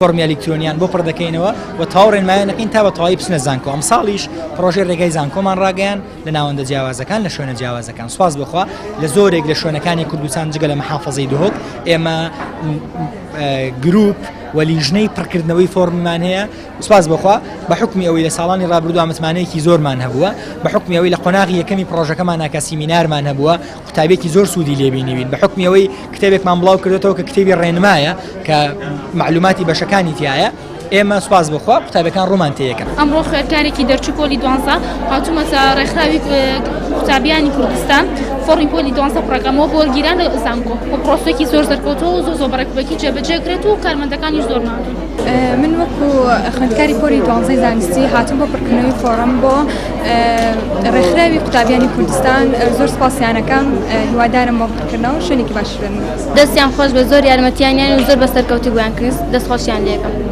فۆرمی ئەلکترۆنیان بۆ پڕدەکەینەوە و تاوڕێنمایە نەکەین تا بە تەواوی بچنە زانکۆ. ئەم ساڵیش پرۆژەی ڕێگای زانکۆمان ڕاگەیان لە ناوەندە جیاوازەکان لە شوێنە جیاوازەکان. سوپاس بخوا لە زۆرێک لە شوێنەکانی کوردستان جگە لە محافەزەی دهۆک ئێمە گروپ وەلیژنەی پڕکردنەوەی فۆرممان هەیە. سوپاس بخوا بە حکمی ئەوەی لە ساڵانی ڕابردووە متمانەیەکی زۆرمان هەبووە، بە حکمی ئەوەی لە قۆناغی یەکەمی پرۆژەکەمان ناکە سیمینارمان هەبووە، قوتابێکی زۆر سوودی لێبینیوین، بە حکمی ئەوەی کتێبێکمان بڵاو کردێتەوە کە کتێبی ڕێنمایە کە معلوماتی بەشەکانی تایە. ئێمە سوپاس بخوا قوتابەکان ڕوومان تێیەکەن. ئەمڕۆ خوێندکارێکی دەرچوو پۆلی 12 هاتوومەتە ڕێکخراوی قوتابیانی کوردستان فۆڕی پۆلی 12 پڕەکەمەوە بۆ وەرگیران لە زانکۆ بۆ پرۆسێکی زۆر دەرکەوتەوە و زۆر بەڕێکوبێکی جێبەجێکرێت و کارمەندەکانی زۆر ماندوون. من وەکو خوێندکاری پۆلی 12 زانستی هاتووم بۆ پڕکردنەوەی فۆڕم بۆ ڕێکخراوی قوتابیانی کوردستان. زۆر سپاسیانەکەم، هیوادارم بۆ پڕکردنەوە شوێنێکی باش بن. دەستیان خۆش بە زۆر یارمەتیانیان و زۆر بەسەرکەوتی گویان کرد، دەستخۆشیان لێکم.